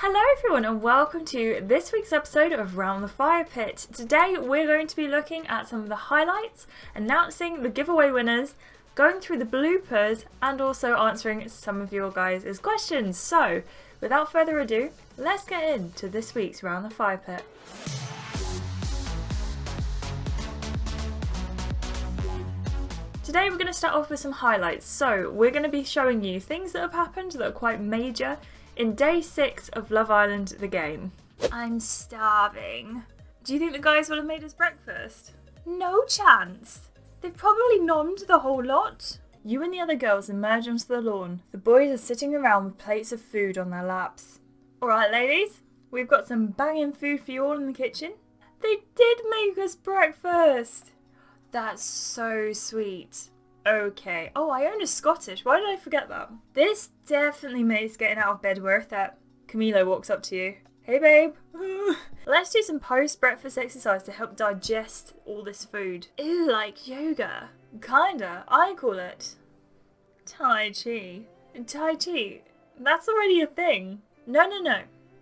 Hello everyone and welcome to this week's episode of Round the Firepit. Today we're going to be looking at some of the highlights, announcing the giveaway winners, going through the bloopers and also answering some of your guys' questions. So without further ado, let's get into this week's Round the Firepit. Today we're going to start off with some highlights. So we're going to be showing you things that have happened that are quite major in day 6 of Love Island the game. I'm starving. Do you think the guys will have made us breakfast? No chance. They've probably nommed the whole lot. You and the other girls emerge onto the lawn. The boys are sitting around with plates of food on their laps. Alright ladies, we've got some banging food for you all in the kitchen. They did make us breakfast. That's so sweet. Okay. Oh, Iona's Scottish. Why did I forget that? This definitely makes getting out of bed worth it. Camilo walks up to you. Hey, babe. Let's do some post-breakfast exercise to help digest all this food. Ew, like yoga. Kinda. I call it Tai Chi. Tai Chi. That's already a thing. No.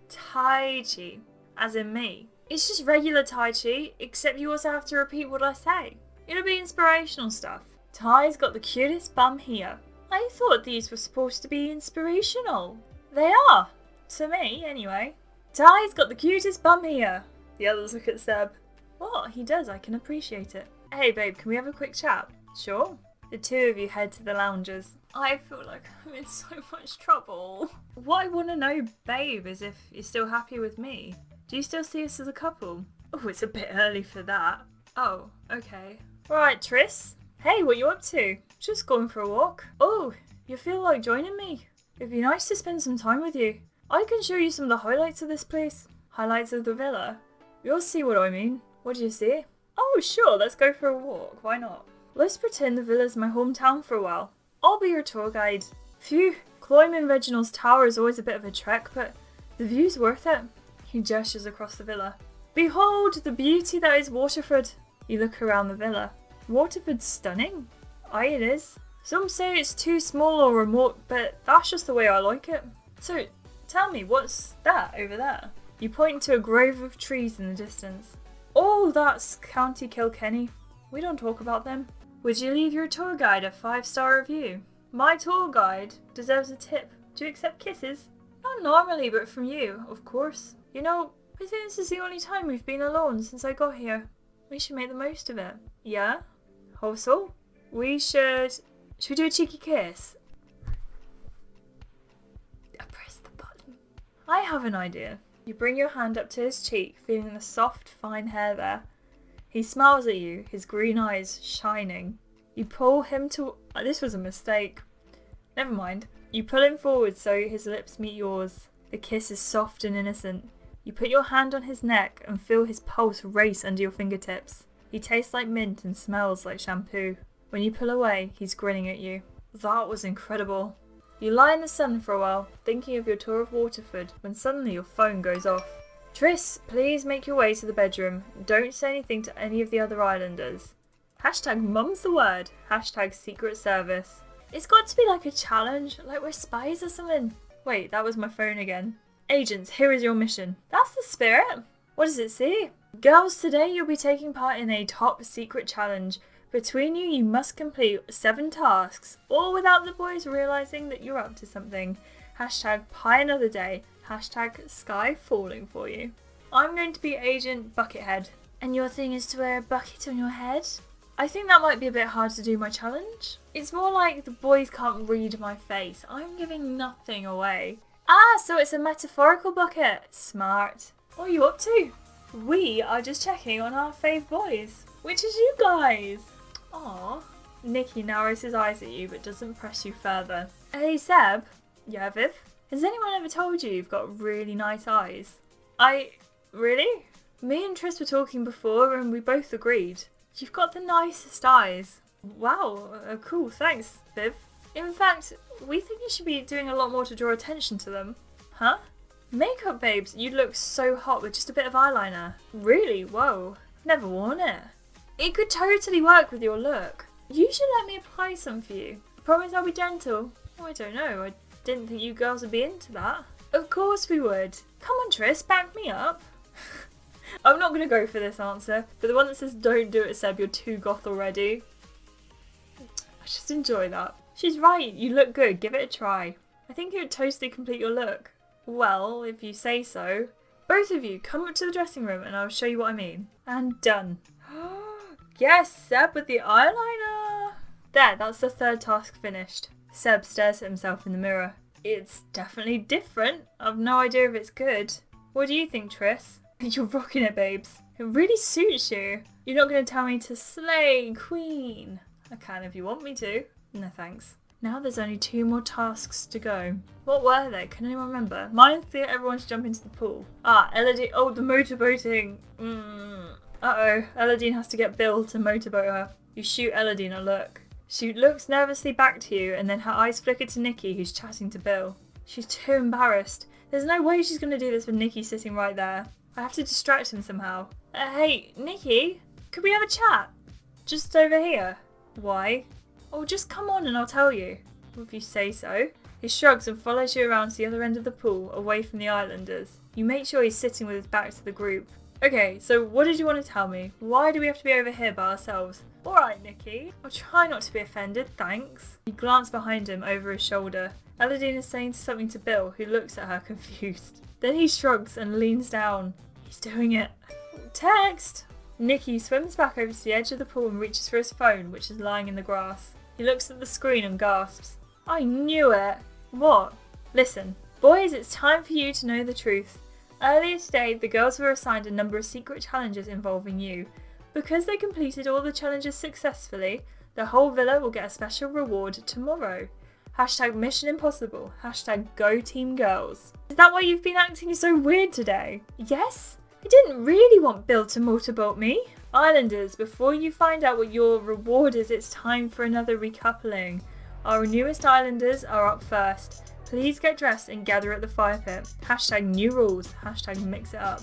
Tai Chi. As in me. It's just regular Tai Chi, except you also have to repeat what I say. It'll be inspirational stuff. Ty's got the cutest bum here. I thought these were supposed to be inspirational. They are. To me, anyway. Ty's got the cutest bum here. The others look at Seb. What? He does. I can appreciate it. Hey, babe, can we have a quick chat? Sure. The two of you head to the lounges. I feel like I'm in so much trouble. What I want to know, babe, is if you're still happy with me. Do you still see us as a couple? Oh, it's a bit early for that. Oh, okay. Right, Tris. Hey, what you up to? Just going for a walk. Oh, you feel like joining me? It'd be nice to spend some time with you. I can show you some of the highlights of this place. Highlights of the villa. You'll see what I mean. What do you see? Oh, sure, let's go for a walk. Why not? Let's pretend the villa's my hometown for a while. I'll be your tour guide. Phew, climbing Reginald's tower is always a bit of a trek, but the view's worth it. He gestures across the villa. Behold the beauty that is Waterford. You look around the villa. Waterford's stunning. Aye, it is. Some say it's too small or remote, but that's just the way I like it. So, tell me, what's that over there? You point to a grove of trees in the distance. Oh, that's County Kilkenny. We don't talk about them. Would you leave your tour guide a 5-star review? My tour guide deserves a tip. Do you accept kisses? Not normally, but from you, of course. You know, I think this is the only time we've been alone since I got here. We should make the most of it. Yeah? Also, should we do a cheeky kiss? I press the button. I have an idea. You bring your hand up to his cheek, feeling the soft, fine hair there. He smiles at you, his green eyes shining. You pull him to... this was a mistake. Never mind. You pull him forward so his lips meet yours. The kiss is soft and innocent. You put your hand on his neck and feel his pulse race under your fingertips. He tastes like mint and smells like shampoo. When you pull away, he's grinning at you. That was incredible. You lie in the sun for a while, thinking of your tour of Waterford, when suddenly your phone goes off. Tris, please make your way to the bedroom. Don't say anything to any of the other islanders. Hashtag mum's the word. Hashtag secret service. It's got to be like a challenge, like we're spies or something. Wait, that was my phone again. Agents, here is your mission. That's the spirit. What does it say? Girls, today you'll be taking part in a top secret challenge. Between you, you must complete 7 tasks, all without the boys realising that you're up to something. Hashtag pie another day. Hashtag sky falling for you. I'm going to be Agent Buckethead. And your thing is to wear a bucket on your head? I think that might be a bit hard to do my challenge. It's more like the boys can't read my face. I'm giving nothing away. Ah, so it's a metaphorical bucket. Smart. What are you up to? We are just checking on our fave boys, which is you guys. Aww. Nicky narrows his eyes at you but doesn't press you further. Hey Seb. Yeah, Viv? Has anyone ever told you you've got really nice eyes? Really? Me and Tris were talking before and we both agreed. You've got the nicest eyes. Wow, cool, thanks, Viv. In fact, we think you should be doing a lot more to draw attention to them. Huh? Makeup babes, you'd look so hot with just a bit of eyeliner. Really? Whoa. Never worn it. It could totally work with your look. You should let me apply some for you. I promise I'll be gentle. Oh, I don't know. I didn't think you girls would be into that. Of course we would. Come on, Tris, back me up. I'm not going to go for this answer, but the one that says don't do it, Seb, you're too goth already. I just enjoy that. She's right, you look good, give it a try. I think it would totally complete your look. Well, if you say so. Both of you, come up to the dressing room and I'll show you what I mean. And done. Yes, Seb with the eyeliner. There, that's the third task finished. Seb stares at himself in the mirror. It's definitely different. I've no idea if it's good. What do you think, Tris? You're rocking it, babes. It really suits you. You're not going to tell me to slay, queen. I can if you want me to. No thanks. Now there's only 2 more tasks to go. What were they? Can anyone remember? Mine's to get everyone to jump into the pool. Ah, Eladine. Oh, the motorboating. Uh-oh. Eladine has to get Bill to motorboat her. You shoot Eladine a look. She looks nervously back to you and then her eyes flicker to Nikki, who's chatting to Bill. She's too embarrassed. There's no way she's going to do this with Nikki sitting right there. I have to distract him somehow. Hey, Nikki, could we have a chat? Just over here. Why? Oh, just come on and I'll tell you. Well, if you say so. He shrugs and follows you around to the other end of the pool, away from the islanders. You make sure he's sitting with his back to the group. Okay, so what did you want to tell me? Why do we have to be over here by ourselves? Alright, Nikki. I'll try not to be offended, thanks. You glance behind him over his shoulder. Eladine is saying something to Bill, who looks at her confused. Then he shrugs and leans down. He's doing it. Text! Nikki swims back over to the edge of the pool and reaches for his phone, which is lying in the grass. He looks at the screen and gasps. I knew it! What? Listen, boys, it's time for you to know the truth. Earlier today, the girls were assigned a number of secret challenges involving you. Because they completed all the challenges successfully, the whole villa will get a special reward tomorrow. Hashtag Mission Impossible. Hashtag Go Team Girls. Is that why you've been acting so weird today? Yes? I didn't really want Bill to motorboat me. Islanders, before you find out what your reward is, it's time for another recoupling. Our newest Islanders are up first. Please get dressed and gather at the fire pit. Hashtag new rules. Hashtag mix it up.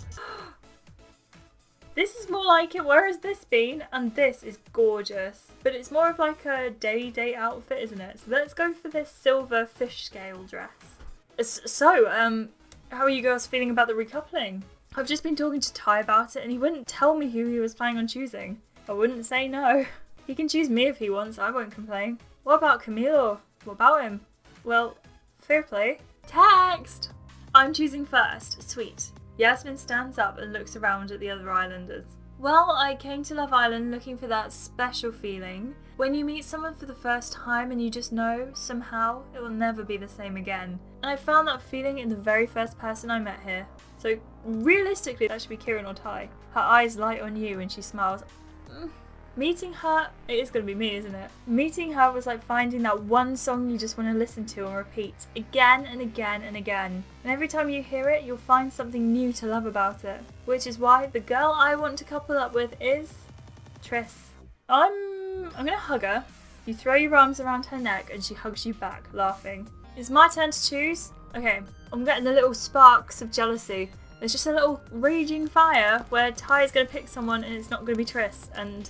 This is more like it. Where has this been? And this is gorgeous. But it's more of like a day outfit, isn't it? So let's go for this silver fish scale dress. So, how are you girls feeling about the recoupling? I've just been talking to Ty about it and he wouldn't tell me who he was planning on choosing. I wouldn't say no. He can choose me if he wants, I won't complain. What about Camilo? What about him? Well, fair play. Text! I'm choosing first. Sweet. Yasmin stands up and looks around at the other islanders. Well, I came to Love Island looking for that special feeling. When you meet someone for the first time and you just know, somehow, it will never be the same again. And I found that feeling in the very first person I met here. So, realistically, that should be Kieran or Ty. Her eyes light on you and she smiles. Meeting her, it is going to be me, isn't it? Meeting her was like finding that one song you just want to listen to and repeat again and again and again. And every time you hear it, you'll find something new to love about it. Which is why the girl I want to couple up with is Tris. I'm going to hug her. You throw your arms around her neck and she hugs you back, laughing. It's my turn to choose. Okay, I'm getting the little sparks of jealousy. There's just a little raging fire where Ty is going to pick someone and it's not going to be Tris. And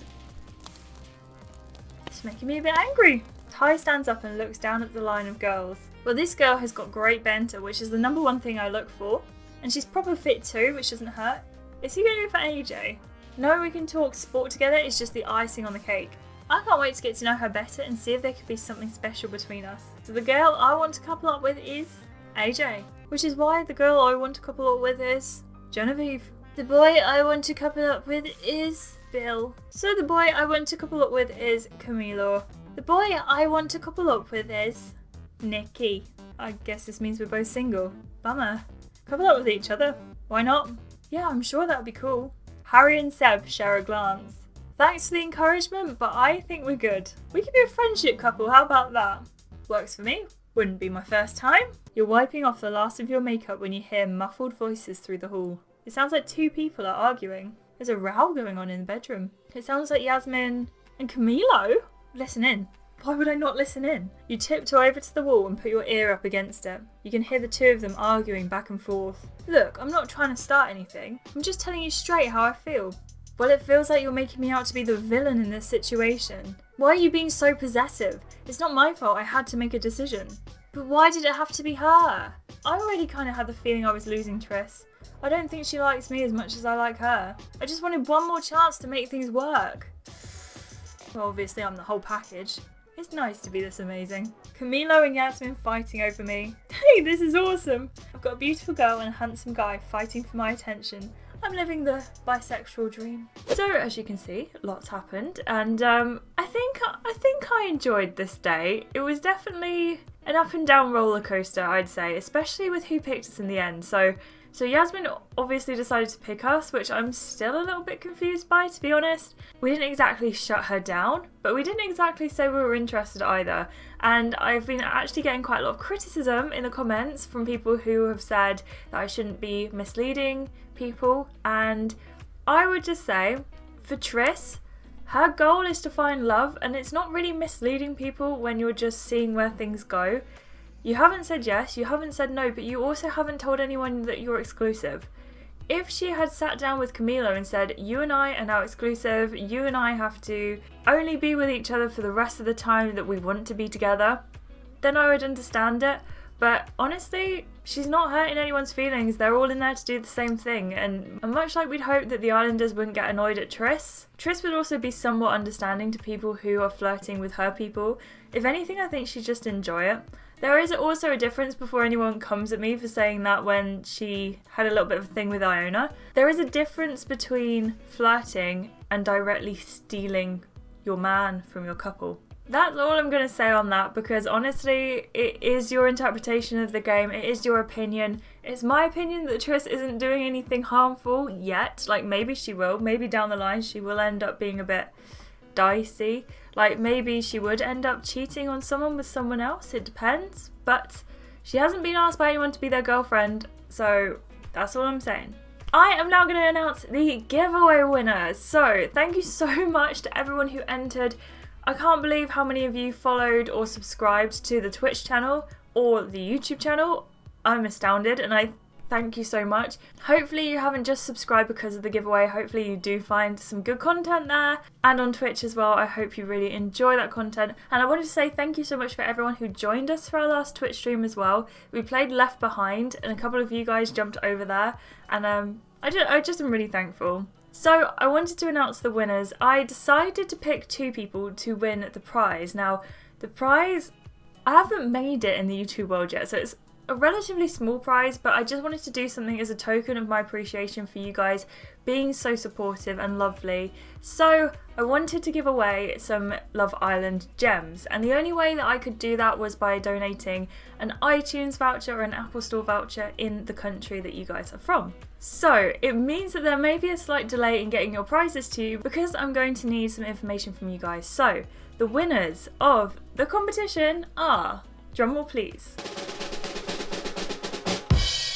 it's making me a bit angry. Ty stands up and looks down at the line of girls. Well, this girl has got great banter, which is the number one thing I look for. And she's proper fit too, which doesn't hurt. Is he going to go for AJ? Knowing we can talk sport together is just the icing on the cake. I can't wait to get to know her better and see if there could be something special between us. So the girl I want to couple up with is AJ. Which is why the girl I want to couple up with is Genevieve. The boy I want to couple up with is Bill. So the boy I want to couple up with is Camilo. The boy I want to couple up with is Nikki. I guess this means we're both single. Bummer. Couple up with each other. Why not? Yeah, I'm sure that would be cool. Harry and Seb share a glance. Thanks for the encouragement, but I think we're good. We could be a friendship couple, how about that? Works for me. Wouldn't be my first time. You're wiping off the last of your makeup when you hear muffled voices through the hall. It sounds like 2 people are arguing. There's a row going on in the bedroom. It sounds like Yasmin and Camilo. Listen in. Why would I not listen in? You tiptoe over to the wall and put your ear up against it. You can hear the 2 of them arguing back and forth. Look, I'm not trying to start anything. I'm just telling you straight how I feel. Well, it feels like you're making me out to be the villain in this situation. Why are you being so possessive? It's not my fault I had to make a decision. But why did it have to be her? I already kind of had the feeling I was losing Triss. I don't think she likes me as much as I like her. I just wanted one more chance to make things work. Well, obviously I'm the whole package. It's nice to be this amazing. Camilo and Yasmin fighting over me. Hey, this is awesome. I've got a beautiful girl and a handsome guy fighting for my attention. I'm living the bisexual dream. So as you can see, lots happened, and I think I enjoyed this day. It was definitely an up and down roller coaster, I'd say, especially with who picked us in the end. So Yasmin obviously decided to pick us, which I'm still a little bit confused by, to be honest. We didn't exactly shut her down, but we didn't exactly say we were interested either. And I've been actually getting quite a lot of criticism in the comments from people who have said that I shouldn't be misleading people. And I would just say, for Triss, her goal is to find love, and it's not really misleading people when you're just seeing where things go. You haven't said yes, you haven't said no, but you also haven't told anyone that you're exclusive. If she had sat down with Camilo and said, you and I are now exclusive, you and I have to only be with each other for the rest of the time that we want to be together, then I would understand it. But honestly, she's not hurting anyone's feelings. They're all in there to do the same thing. And much like we'd hoped that the Islanders wouldn't get annoyed at Triss would also be somewhat understanding to people who are flirting with her people. If anything, I think she'd just enjoy it. There is also a difference, before anyone comes at me for saying that, when she had a little bit of a thing with Iona. There is a difference between flirting and directly stealing your man from your couple. That's all I'm going to say on that, because honestly, it is your interpretation of the game, it is your opinion. It's my opinion that Triss isn't doing anything harmful yet. Like, maybe she will, maybe down the line she will end up being a bit dicey. Like, maybe she would end up cheating on someone with someone else, it depends. But she hasn't been asked by anyone to be their girlfriend, so that's all I'm saying. I am now going to announce the giveaway winners. So, thank you so much to everyone who entered. I can't believe how many of you followed or subscribed to the Twitch channel or the YouTube channel. I'm astounded, and I thank you so much. Hopefully you haven't just subscribed because of the giveaway. Hopefully you do find some good content there, and on Twitch as well. I hope you really enjoy that content. And I wanted to say thank you so much for everyone who joined us for our last Twitch stream as well. We played Left Behind, and a couple of you guys jumped over there, and I just am really thankful. So I wanted to announce the winners. I decided to pick 2 people to win the prize. Now, the prize, I haven't made it in the YouTube world yet, so it's a relatively small prize, but I just wanted to do something as a token of my appreciation for you guys being so supportive and lovely. So I wanted to give away some Love Island gems, and the only way that I could do that was by donating an iTunes voucher or an Apple Store voucher in the country that you guys are from. So it means that there may be a slight delay in getting your prizes to you, because I'm going to need some information from you guys. So the winners of the competition are, drumroll please,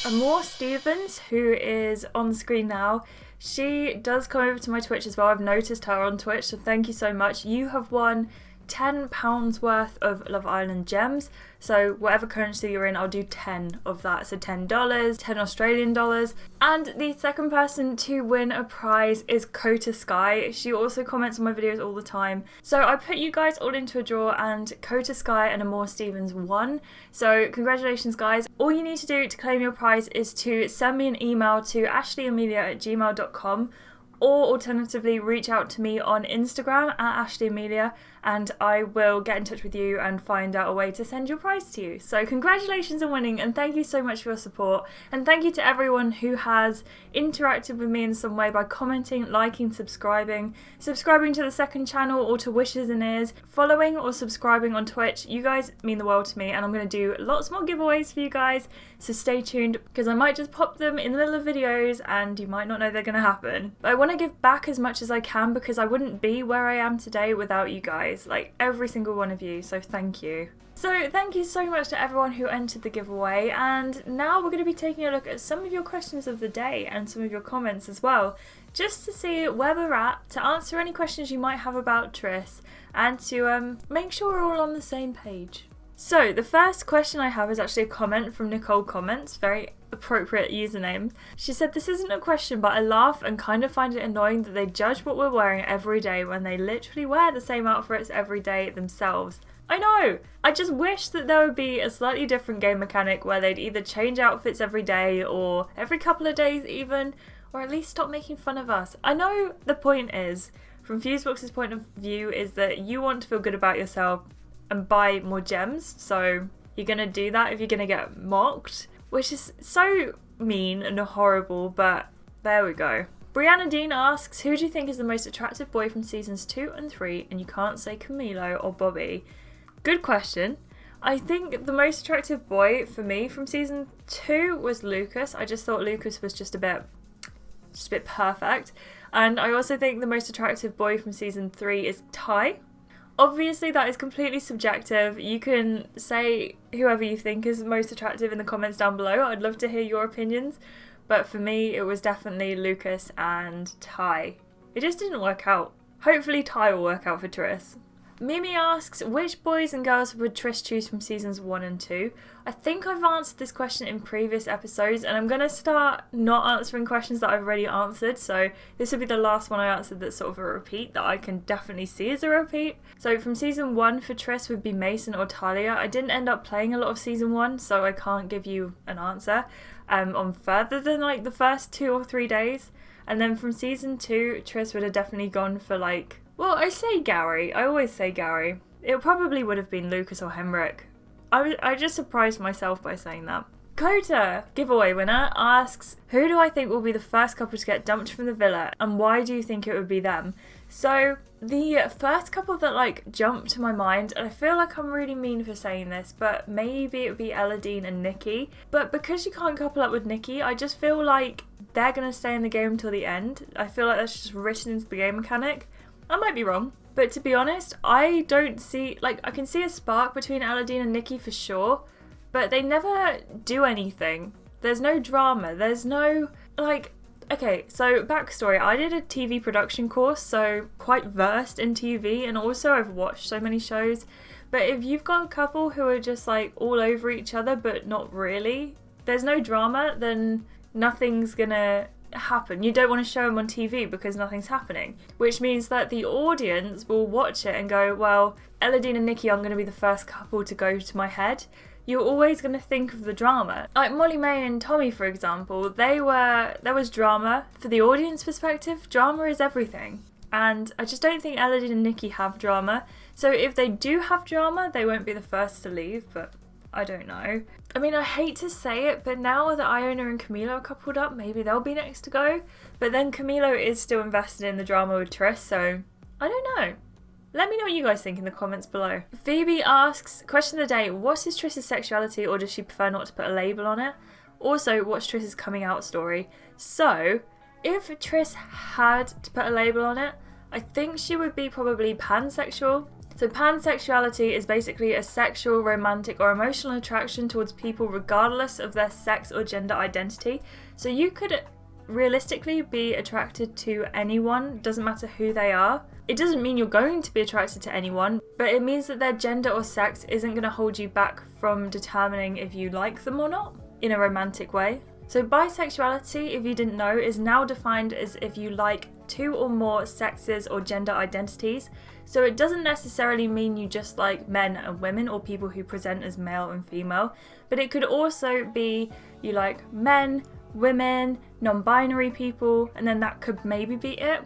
Amore Stevens, who is on the screen now. She does come over to my Twitch as well. I've noticed her on Twitch, so thank you so much. You have won £10 worth of Love Island gems. So whatever currency you're in, I'll do 10 of that. So $10, 10 Australian dollars. And the second person to win a prize is Kota Sky. She also comments on my videos all the time. So I put you guys all into a draw, and Kota Sky and Amore Stevens won. So congratulations, guys. All you need to do to claim your prize is to send me an email to ashleighamelia@gmail.com, or alternatively reach out to me on Instagram at ashleighamelia, and I will get in touch with you and find out a way to send your prize to you. So congratulations on winning, and thank you so much for your support, and thank you to everyone who has interacted with me in some way by commenting, liking, subscribing to the second channel or to Wishes and Ears, following or subscribing on Twitch. You guys mean the world to me, and I'm going to do lots more giveaways for you guys, so stay tuned, because I might just pop them in the middle of videos and you might not know they're going to happen. But I want to give back as much as I can, because I wouldn't be where I am today without you guys, like every single one of you, so thank you. So thank you so much to everyone who entered the giveaway, and now we're going to be taking a look at some of your questions of the day and some of your comments as well, just to see where we're at, to answer any questions you might have about Triss, and to make sure we're all on the same page. So the first question I have is actually a comment from Nicole Comments, very appropriate username. She said, this isn't a question, but I laugh and kind of find it annoying that they judge what we're wearing every day when they literally wear the same outfits every day themselves. I know! I just wish that there would be a slightly different game mechanic where they'd either change outfits every day or every couple of days even, or at least stop making fun of us. I know the point is, from Fusebox's point of view, is that you want to feel good about yourself and buy more gems, so you're gonna do that if you're gonna get mocked, which is so mean and horrible, but there we go. Brianna Dean asks, who do you think is the most attractive boy from seasons 2 and 3, and you can't say Camilo or Bobby? Good question. I think the most attractive boy for me from season 2 was Lucas. I just thought Lucas was just a bit perfect. And I also think the most attractive boy from season 3 is Ty. Obviously that is completely subjective. You can say whoever you think is most attractive in the comments down below. I'd love to hear your opinions. But for me it was definitely Lucas and Ty. It just didn't work out. Hopefully Ty will work out for Triss. Mimi asks, which boys and girls would Triss choose from seasons 1 and 2? I think I've answered this question in previous episodes, and I'm going to start not answering questions that I've already answered, so this will be the last one I answered that's sort of a repeat that I can definitely see as a repeat. So from season 1 for Triss would be Mason or Talia. I didn't end up playing a lot of season 1, so I can't give you an answer on further than like the first 2 or 3 days. And then from season 2, Triss would have definitely gone for like, well, I say Gary. I always say Gary. It probably would have been Lucas or Henrik. I just surprised myself by saying that. Kota, giveaway winner, asks, who do I think will be the first couple to get dumped from the villa, and why do you think it would be them? So, the first couple that like jumped to my mind, and I feel like I'm really mean for saying this, but maybe it would be Eladine and Nikki. But because you can't couple up with Nikki, I just feel like they're going to stay in the game until the end. I feel like that's just written into the game mechanic. I might be wrong, but to be honest, I don't see, like, I can see a spark between Eladine and Nikki for sure, but they never do anything. There's no drama, there's no, like, okay, so backstory, I did a TV production course, so quite versed in TV, and also I've watched so many shows, but if you've got a couple who are just like all over each other, but not really, there's no drama, then nothing's gonna happen. You don't want to show them on TV because nothing's happening, which means that the audience will watch it and go, well, Eladine and Nikki aren't going to be the first couple to go to my head. You're always going to think of the drama. Like Molly May and Tommy, for example, there was drama. For the audience perspective, drama is everything. And I just don't think Eladine and Nikki have drama. So if they do have drama, they won't be the first to leave, but I don't know. I mean, I hate to say it, but now that Iona and Camilo are coupled up, maybe they'll be next to go. But then Camilo is still invested in the drama with Triss, so I don't know. Let me know what you guys think in the comments below. Phoebe asks, question of the day, what is Triss's sexuality, or does she prefer not to put a label on it? Also, what's Triss's coming out story? So, if Triss had to put a label on it, I think she would be probably pansexual. So pansexuality is basically a sexual, romantic or emotional attraction towards people regardless of their sex or gender identity. So you could realistically be attracted to anyone, doesn't matter who they are. It doesn't mean you're going to be attracted to anyone, but it means that their gender or sex isn't going to hold you back from determining if you like them or not in a romantic way. So bisexuality, if you didn't know, is now defined as if you like 2 or more sexes or gender identities. So it doesn't necessarily mean you just like men and women or people who present as male and female, but it could also be you like men, women, non-binary people, and then that could maybe be it.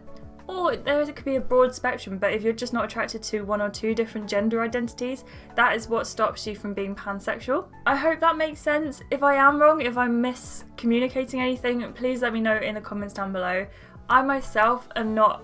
Or there could be a broad spectrum, but if you're just not attracted to 1 or 2 different gender identities, that is what stops you from being pansexual. I hope that makes sense. If I am wrong, if I'm miscommunicating anything, please let me know in the comments down below. I myself am not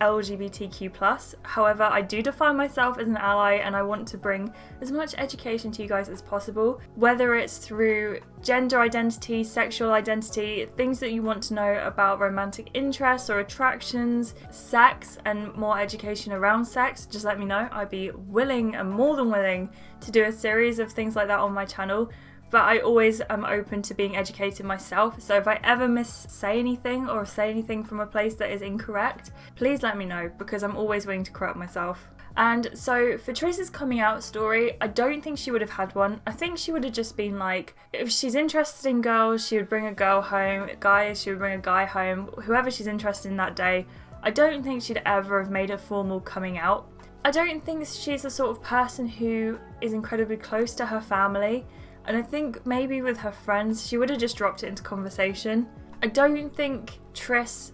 LGBTQ+, however I do define myself as an ally and I want to bring as much education to you guys as possible, whether it's through gender identity, sexual identity, things that you want to know about romantic interests or attractions, sex and more education around sex, just let me know. I'd be willing and more than willing to do a series of things like that on my channel. But I always am open to being educated myself, so if I ever say anything or say anything from a place that is incorrect, please let me know because I'm always willing to correct myself. And so for Triss's coming out story, I don't think she would have had one. I think she would have just been like, if she's interested in girls, she would bring a girl home. Guys, she would bring a guy home. Whoever she's interested in that day. I don't think she'd ever have made a formal coming out. I don't think she's the sort of person who is incredibly close to her family. And I think maybe with her friends, she would have just dropped it into conversation. I don't think Triss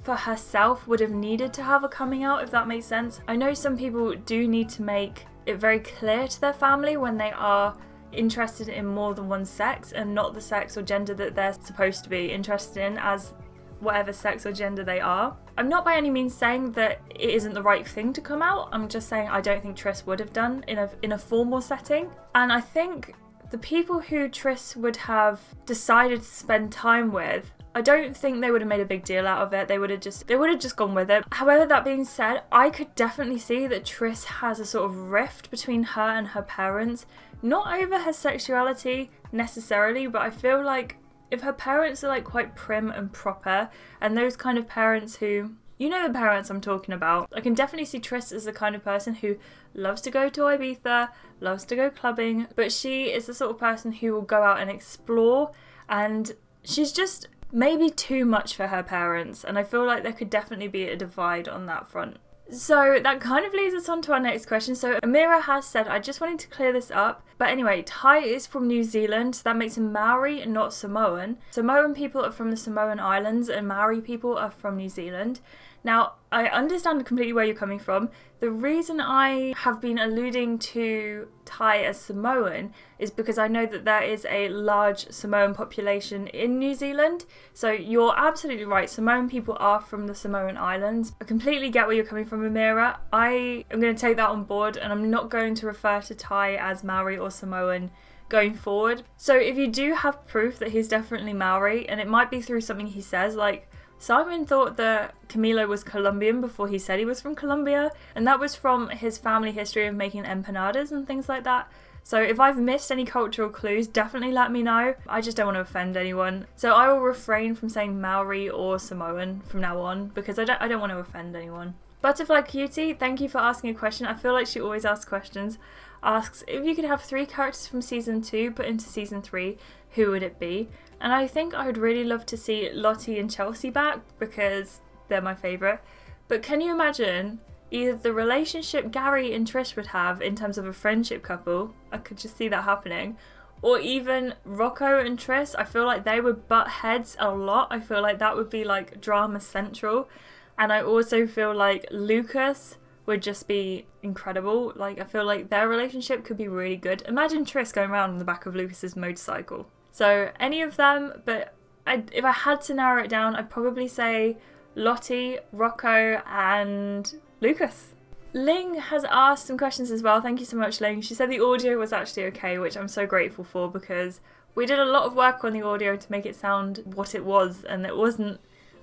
for herself would have needed to have a coming out, if that makes sense. I know some people do need to make it very clear to their family when they are interested in more than one sex and not the sex or gender that they're supposed to be interested in as whatever sex or gender they are. I'm not by any means saying that it isn't the right thing to come out. I'm just saying I don't think Triss would have done in a formal setting. And I think the people who Triss would have decided to spend time with, I don't think they would have made a big deal out of it. They would have just gone with it. However, that being said, I could definitely see that Triss has a sort of rift between her and her parents. Not over her sexuality necessarily, but I feel like if her parents are like quite prim and proper, and those kind of parents who, you know the parents I'm talking about, I can definitely see Triss as the kind of person who loves to go to Ibiza, loves to go clubbing, but she is the sort of person who will go out and explore, and she's just maybe too much for her parents, and I feel like there could definitely be a divide on that front. So that kind of leads us on to our next question. So Amira has said, I just wanted to clear this up. But anyway, Ty is from New Zealand, so that makes him Maori and not Samoan. Samoan people are from the Samoan Islands and Maori people are from New Zealand. Now, I understand completely where you're coming from. The reason I have been alluding to Thai as Samoan is because I know that there is a large Samoan population in New Zealand. So you're absolutely right. Samoan people are from the Samoan Islands. I completely get where you're coming from, Amira. I am going to take that on board and I'm not going to refer to Thai as Maori or Samoan going forward. So if you do have proof that he's definitely Maori, and it might be through something he says, like Simon thought that Camilo was Colombian before he said he was from Colombia, and that was from his family history of making empanadas and things like that. So if I've missed any cultural clues, definitely let me know. I just don't want to offend anyone. So I will refrain from saying Maori or Samoan from now on because I don't want to offend anyone. Butterfly Cutie, thank you for asking a question. I feel like she always asks questions. Asks, if you could have 3 characters from Season 2 put into Season 3, who would it be? And I think I would really love to see Lottie and Chelsea back because they're my favourite. But can you imagine either the relationship Gary and Trish would have in terms of a friendship couple? I could just see that happening. Or even Rocco and Trish. I feel like they would butt heads a lot. I feel like that would be like drama central. And I also feel like Lucas would just be incredible. Like I feel like their relationship could be really good. Imagine Trish going around on the back of Lucas's motorcycle. So any of them, but if I had to narrow it down, I'd probably say Lottie, Rocco and Lucas. Ling has asked some questions as well. Thank you so much, Ling. She said the audio was actually okay, which I'm so grateful for because we did a lot of work on the audio to make it sound what it was, and it wasn't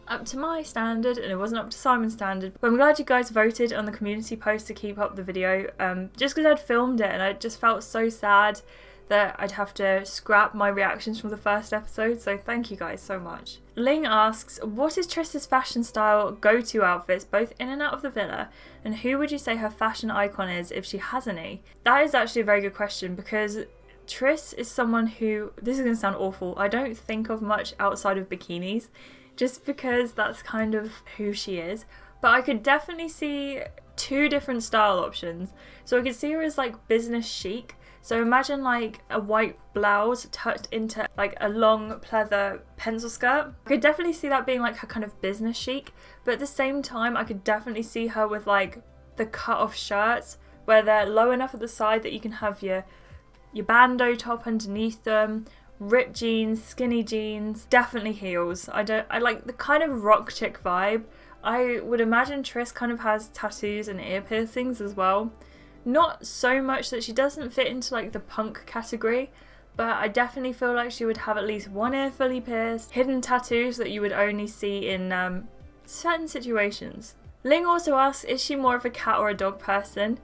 up to my standard and it wasn't up to Simon's standard. But I'm glad you guys voted on the community post to keep up the video, just because I'd filmed it and I just felt so sad that I'd have to scrap my reactions from the first episode, so thank you guys so much. Ling asks, what is Triss's fashion style go-to outfits both in and out of the villa, and who would you say her fashion icon is if she has any? That is actually a very good question because Triss is someone who, this is going to sound awful, I don't think of much outside of bikinis, just because that's kind of who she is, but I could definitely see 2 different style options. So I could see her as like business chic. So imagine like a white blouse tucked into like a long pleather pencil skirt. I could definitely see that being like her kind of business chic, but at the same time I could definitely see her with like the cut off shirts where they're low enough at the side that you can have your bandeau top underneath them, ripped jeans, skinny jeans, definitely heels. I like the kind of rock chick vibe. I would imagine Triss kind of has tattoos and ear piercings as well. Not so much that she doesn't fit into like the punk category, but I definitely feel like she would have at least one ear fully pierced, hidden tattoos that you would only see in certain situations. Ling also asks, is she more of a cat or a dog person?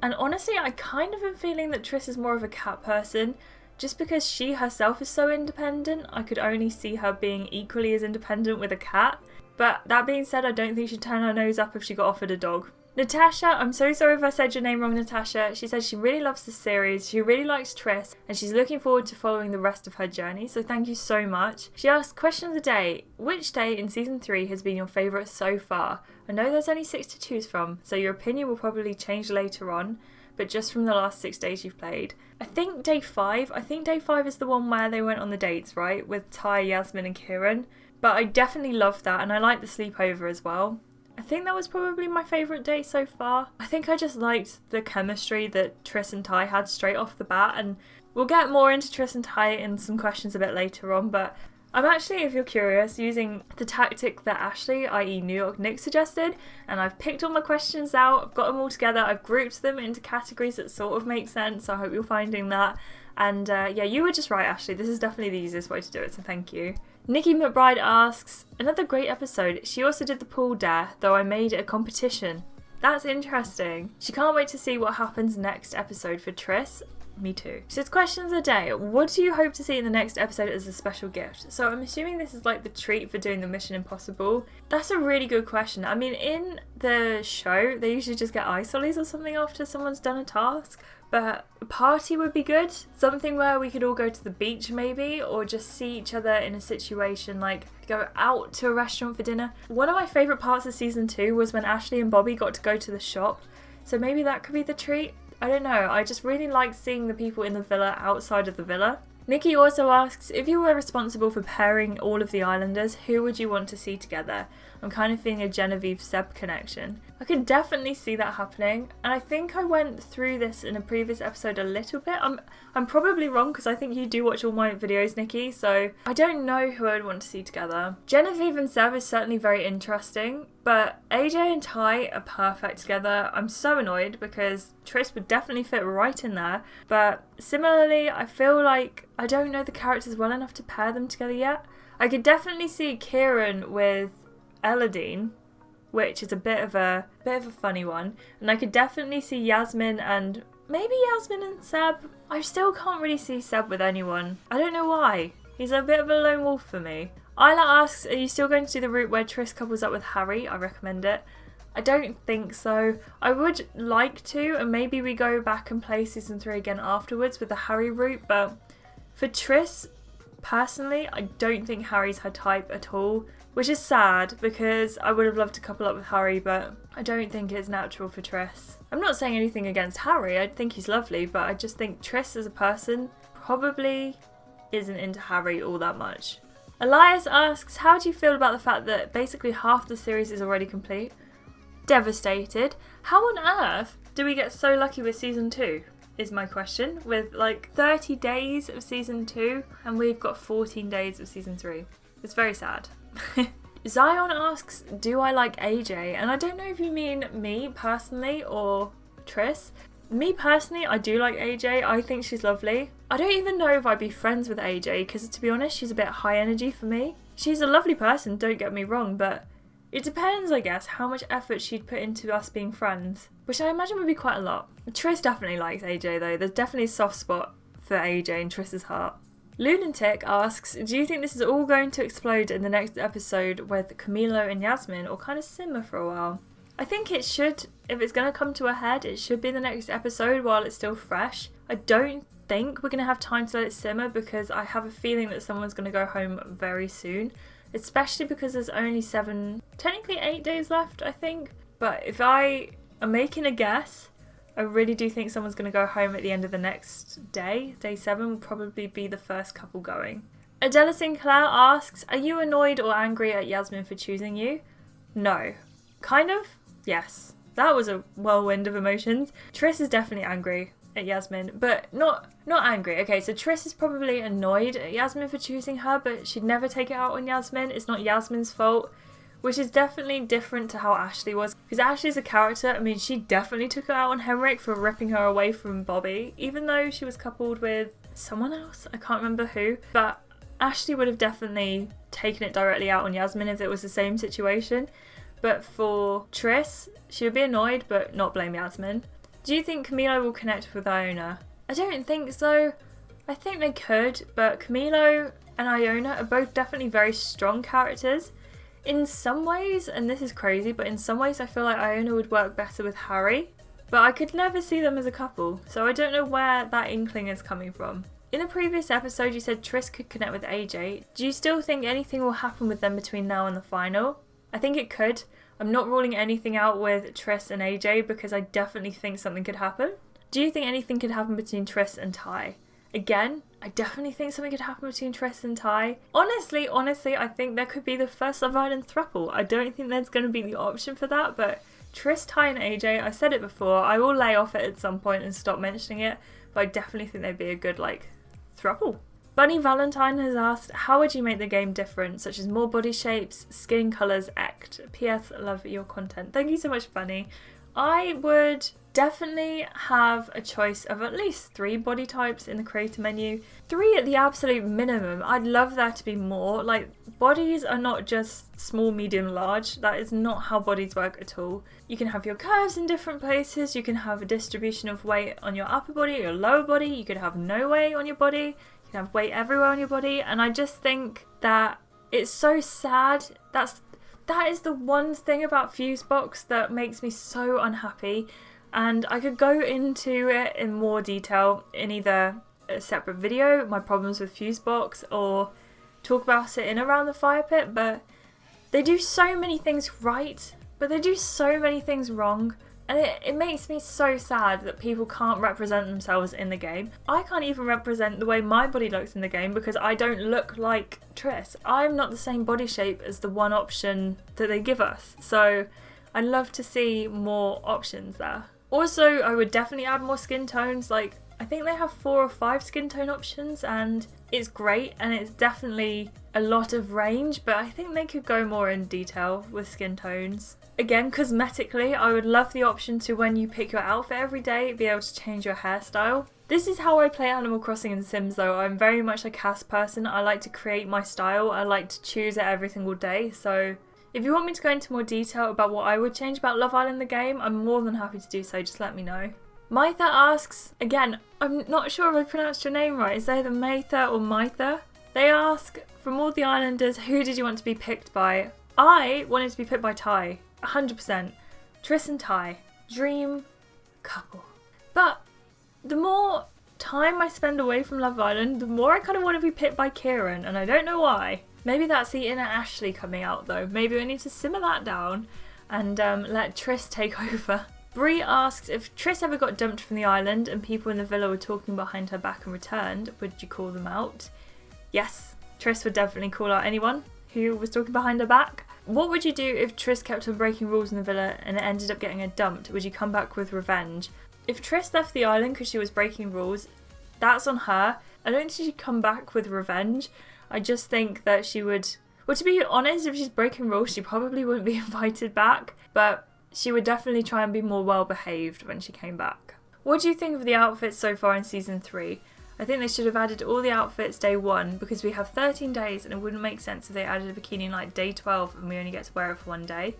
And honestly, I kind of am feeling that Triss is more of a cat person, just because she herself is so independent. I could only see her being equally as independent with a cat. But that being said, I don't think she'd turn her nose up if she got offered a dog. Natasha, I'm so sorry if I said your name wrong, Natasha. She says she really loves the series, she really likes Triss, and she's looking forward to following the rest of her journey, so thank you so much. She asks, question of the day, which day in season 3 has been your favourite so far? I know there's only 6 to choose from, so your opinion will probably change later on, but just from the last 6 days you've played. I think day 5 is the one where they went on the dates, right? With Ty, Yasmin and Kieran. But I definitely loved that, and I liked the sleepover as well. I think that was probably my favourite day so far. I think I just liked the chemistry that Triss and Ty had straight off the bat, and we'll get more into Triss and Ty in some questions a bit later on, but I'm actually, if you're curious, using the tactic that Ashleigh, i.e. New York Nick, suggested, and I've picked all my questions out, I've got them all together, I've grouped them into categories that sort of make sense, so I hope you're finding that. And yeah, you were just right, Ashleigh, this is definitely the easiest way to do it, so thank you. Nikki McBride asks, another great episode. She also did the pool dare, though I made it a competition. That's interesting. She can't wait to see what happens next episode for Triss. Me too. She says, question of the day. What do you hope to see in the next episode as a special gift? So I'm assuming this is like the treat for doing the Mission Impossible. That's a really good question. I mean, in the show, they usually just get ice lollies or something after someone's done a task. But a party would be good. Something where we could all go to the beach maybe, or just see each other in a situation like go out to a restaurant for dinner. One of my favourite parts of season 2 was when Ashleigh and Bobby got to go to the shop. So maybe that could be the treat. I don't know, I just really like seeing the people in the villa outside of the villa. Nikki also asks, if you were responsible for pairing all of the islanders, who would you want to see together? I'm kind of feeling a Genevieve-Seb connection. I could definitely see that happening, and I think I went through this in a previous episode a little bit. I'm probably wrong because I think you do watch all my videos, Nikki, so I don't know who I'd want to see together. Genevieve and Seb is certainly very interesting, but AJ and Ty are perfect together. I'm so annoyed because Triss would definitely fit right in there, but similarly, I feel like I don't know the characters well enough to pair them together yet. I could definitely see Kieran with Eladine, which is a bit of a funny one, and I could definitely see Yasmin and maybe Yasmin and Seb. I still can't really see Seb with anyone. I don't know why. He's a bit of a lone wolf for me. Isla asks, are you still going to do the route where Triss couples up with Harry? I recommend it. I don't think so. I would like to, and maybe we go back and play season 3 again afterwards with the Harry route, but for Triss, personally, I don't think Harry's her type at all, which is sad because I would have loved to couple up with Harry, but I don't think it's natural for Triss. I'm not saying anything against Harry, I think he's lovely, but I just think Triss as a person probably isn't into Harry all that much. Elias asks, how do you feel about the fact that basically half the series is already complete? Devastated. How on earth do we get so lucky with season 2? Is my question, with like 30 days of season 2 and we've got 14 days of season 3. It's very sad. Zion asks, do I like AJ? And I don't know if you mean me personally or Triss. Me personally, I do like AJ. I think she's lovely. I don't even know if I'd be friends with AJ because, to be honest, she's a bit high energy for me. She's a lovely person, don't get me wrong, but it depends, I guess, how much effort she'd put into us being friends, which I imagine would be quite a lot. Triss definitely likes AJ though. There's definitely a soft spot for AJ in Triss's heart. Lunatic asks, do you think this is all going to explode in the next episode with Camilo and Yasmin, or kind of simmer for a while? I think it should, if it's going to come to a head, it should be the next episode while it's still fresh. I don't think we're going to have time to let it simmer because I have a feeling that someone's going to go home very soon, especially because there's only technically 8 days left, I think. But if I am making a guess, I really do think someone's going to go home at the end of the next day. Day 7 will probably be the first couple going. Adela Sinclair asks, are you annoyed or angry at Yasmin for choosing you? No. Kind of? Yes. That was a whirlwind of emotions. Triss is definitely angry at Yasmin, but not angry. Okay, so Triss is probably annoyed at Yasmin for choosing her, but she'd never take it out on Yasmin. It's not Yasmin's fault, which is definitely different to how Ashleigh was. Because Ashley's a character, I mean, she definitely took it out on Henrik for ripping her away from Bobby, even though she was coupled with someone else. I can't remember who, but Ashleigh would have definitely taken it directly out on Yasmin if it was the same situation. But for Triss, she would be annoyed, but not blame Yasmin. Do you think Camilo will connect with Iona? I don't think so. I think they could, but Camilo and Iona are both definitely very strong characters. In some ways, and this is crazy, but in some ways I feel like Iona would work better with Harry. But I could never see them as a couple, so I don't know where that inkling is coming from. In a previous episode you said Triss could connect with AJ. Do you still think anything will happen with them between now and the final? I think it could. I'm not ruling anything out with Triss and AJ because I definitely think something could happen. Do you think anything could happen between Triss and Ty? Again, I definitely think something could happen between Triss and Ty. Honestly, I think there could be the first Love Island throuple. I don't think there's going to be the option for that, but Triss, Ty and AJ, I said it before, I will lay off it at some point and stop mentioning it, but I definitely think they'd be a good, throuple. Bunny Valentine has asked, how would you make the game different, such as more body shapes, skin colours, act? PS, love your content. Thank you so much, Bunny. I would definitely have a choice of at least 3 body types in the creator menu. 3 at the absolute minimum. I'd love there to be more. Bodies are not just small, medium, large. That is not how bodies work at all. You can have your curves in different places. You can have a distribution of weight on your upper body or your lower body. You could have no weight on your body. You can have weight everywhere on your body. And I just think that it's so sad. That is the one thing about Fusebox that makes me so unhappy, and I could go into it in more detail in either a separate video, my problems with Fusebox, or talk about it in Around the Firepit, but they do so many things right, but they do so many things wrong, and it makes me so sad that people can't represent themselves in the game. I can't even represent the way my body looks in the game because I don't look like Triss. I'm not the same body shape as the one option that they give us. So I'd love to see more options there. Also, I would definitely add more skin tones. I think they have 4 or 5 skin tone options and it's great and it's definitely a lot of range, but I think they could go more in detail with skin tones. Again, cosmetically, I would love the option to, when you pick your outfit every day, be able to change your hairstyle. This is how I play Animal Crossing and Sims though. I'm very much a cast person. I like to create my style. I like to choose it every single day. So if you want me to go into more detail about what I would change about Love Island the game, I'm more than happy to do so. Just let me know. Maitha asks, again, I'm not sure if I pronounced your name right. Is either Maitha or Maitha? They ask, from all the islanders, who did you want to be picked by? I wanted to be picked by Ty. 100%. Triss and Ty. Dream couple. But the more time I spend away from Love Island, the more I kind of want to be picked by Kieran, and I don't know why. Maybe that's the inner Ashleigh coming out though. Maybe we need to simmer that down and let Triss take over. Bree asks, if Triss ever got dumped from the island and people in the villa were talking behind her back and returned, would you call them out? Yes, Triss would definitely call out anyone who was talking behind her back. What would you do if Triss kept on breaking rules in the villa and it ended up getting her dumped? Would you come back with revenge? If Triss left the island because she was breaking rules, that's on her. I don't think she'd come back with revenge. I just think that she would... Well, to be honest, if she's breaking rules, she probably wouldn't be invited back. But she would definitely try and be more well-behaved when she came back. What do you think of the outfits so far in Season 3? I think they should have added all the outfits day 1 because we have 13 days and it wouldn't make sense if they added a bikini in day 12 and we only get to wear it for 1 day.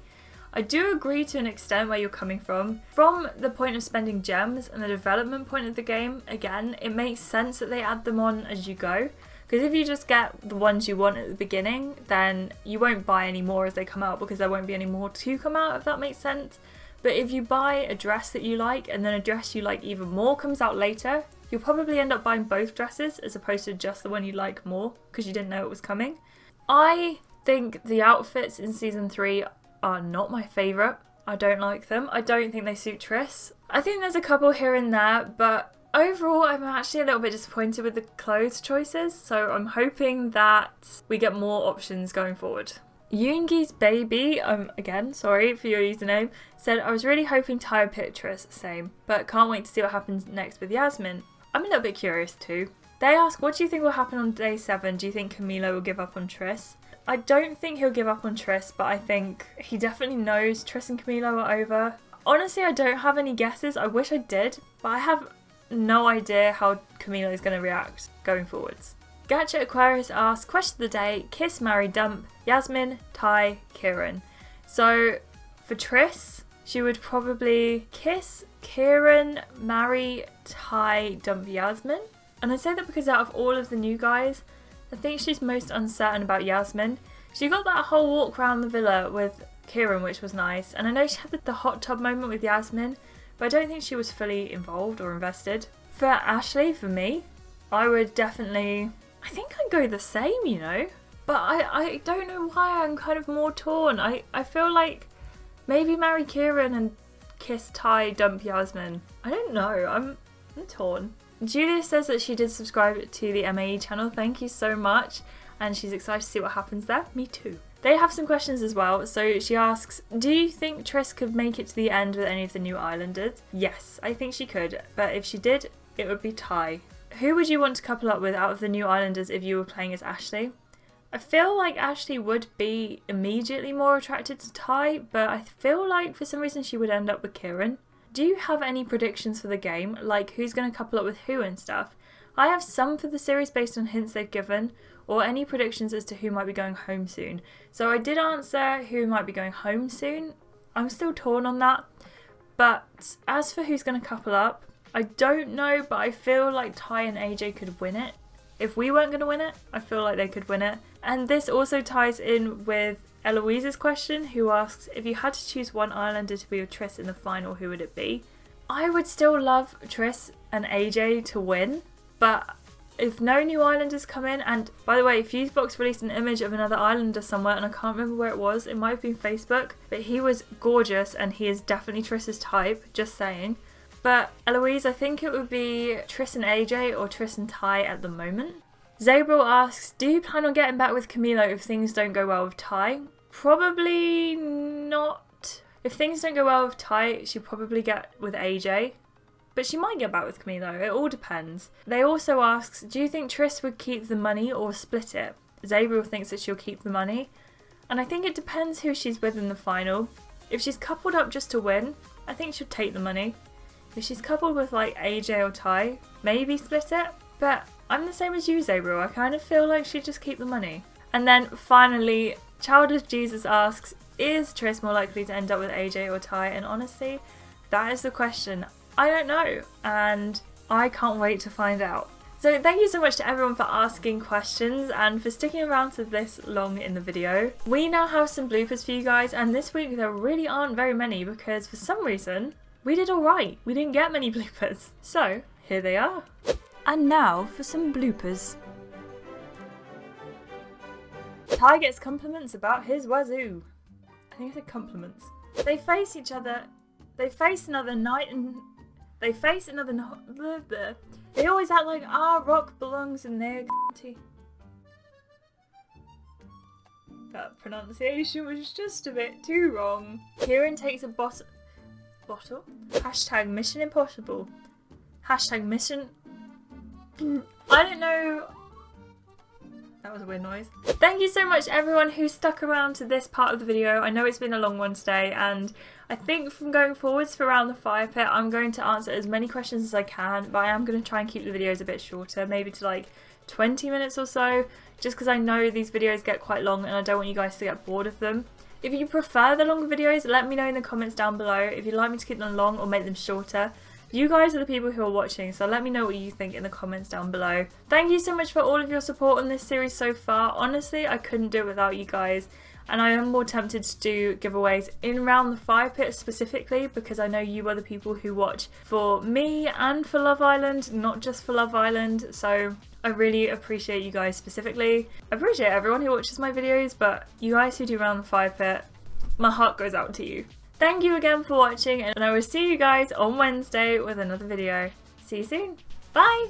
I do agree to an extent where you're coming from. From the point of spending gems and the development point of the game, again, it makes sense that they add them on as you go. Because if you just get the ones you want at the beginning, then you won't buy any more as they come out because there won't be any more to come out, if that makes sense. But if you buy a dress that you like and then a dress you like even more comes out later, you'll probably end up buying both dresses as opposed to just the one you like more because you didn't know it was coming. I think the outfits in Season 3 are not my favourite. I don't like them. I don't think they suit Triss. I think there's a couple here and there, but overall I'm actually a little bit disappointed with the clothes choices, so I'm hoping that we get more options going forward. Yoongi's baby, again, sorry for your username, said, I was really hoping Ty would pick Triss, same, but can't wait to see what happens next with Yasmin. I'm a little bit curious too. They ask, what do you think will happen on day 7? Do you think Camilo will give up on Triss? I don't think he'll give up on Triss, but I think he definitely knows Triss and Camilo are over. Honestly, I don't have any guesses. I wish I did, but I have no idea how Camilo is going to react going forwards. Gacha Aquarius asks, question of the day, kiss, marry, dump, Yasmin, Ty, Kieran. So for Triss, she would probably kiss, Kieran, marry, Ty, dump Yasmin. And I say that because out of all of the new guys, I think she's most uncertain about Yasmin. She got that whole walk around the villa with Kieran, which was nice, and I know she had the hot tub moment with Yasmin, but I don't think she was fully involved or invested. For Ashleigh, for me, I would definitely, I think I'd go the same, you know, but I don't know why I'm kind of more torn. I feel like maybe marry Kieran and kiss Ty, dump Yasmin. I don't know, I'm torn. Julia says that she did subscribe to the MAE channel, thank you so much, and she's excited to see what happens there. Me too. They have some questions as well, so she asks, do you think Triss could make it to the end with any of the new islanders? Yes, I think she could, but if she did, it would be Ty. Who would you want to couple up with out of the new islanders if you were playing as Ashleigh? I feel like Ashleigh would be immediately more attracted to Ty, but I feel like for some reason she would end up with Kieran. Do you have any predictions for the game, like who's going to couple up with who and stuff? I have some for the series based on hints they've given, or any predictions as to who might be going home soon. So I did answer who might be going home soon. I'm still torn on that. But as for who's going to couple up, I don't know, but I feel like Ty and AJ could win it. If we weren't going to win it, I feel like they could win it. And this also ties in with Eloise's question, who asks, if you had to choose one islander to be with Triss in the final, who would it be? I would still love Triss and AJ to win, but if no new islanders come in, and by the way, Fusebox released an image of another islander somewhere, and I can't remember where it was, it might have been Facebook, but he was gorgeous and he is definitely Triss's type, just saying. But Eloise, I think it would be Triss and AJ or Triss and Ty at the moment. Zabril asks, do you plan on getting back with Camilo if things don't go well with Ty? Probably not. If things don't go well with Ty, she'll probably get with AJ. But she might get back with Camilo, it all depends. They also ask, do you think Triss would keep the money or split it? Zabril thinks that she'll keep the money. And I think it depends who she's with in the final. If she's coupled up just to win, I think she'll take the money. If she's coupled with like AJ or Ty, maybe split it. But I'm the same as you, Zabril. I kind of feel like she'd just keep the money. And then finally, Childish Jesus asks, is Triss more likely to end up with AJ or Ty? And honestly, that is the question. I don't know, and I can't wait to find out. So thank you so much to everyone for asking questions and for sticking around to this long in the video. We now have some bloopers for you guys, and this week there really aren't very many because for some reason we did alright. We didn't get many bloopers. So here they are. And now for some bloopers. Ty gets compliments about his wazoo. I think I said compliments. They face each other. They face another night and they face another night. They always act like our rock belongs in their tea. That pronunciation was just a bit too wrong. Kieran takes a bottle. Hashtag Mission Impossible. Hashtag Mission. I don't know. That was a weird noise. Thank you so much everyone who stuck around to this part of the video. I know it's been a long one today, and I think from going forwards for Round the Firepit, I'm going to answer as many questions as I can, but I am going to try and keep the videos a bit shorter, maybe to like 20 minutes or so, just because I know these videos get quite long and I don't want you guys to get bored of them. If you prefer the longer videos, let me know in the comments down below. If you'd like me to keep them long or make them shorter. You guys are the people who are watching, so let me know what you think in the comments down below. Thank you so much for all of your support on this series so far. Honestly, I couldn't do it without you guys. And I am more tempted to do giveaways in Round the Firepit specifically because I know you are the people who watch for me and for Love Island, not just for Love Island. So I really appreciate you guys specifically. I appreciate everyone who watches my videos, but you guys who do Round the Firepit, my heart goes out to you. Thank you again for watching, and I will see you guys on Wednesday with another video. See you soon. Bye!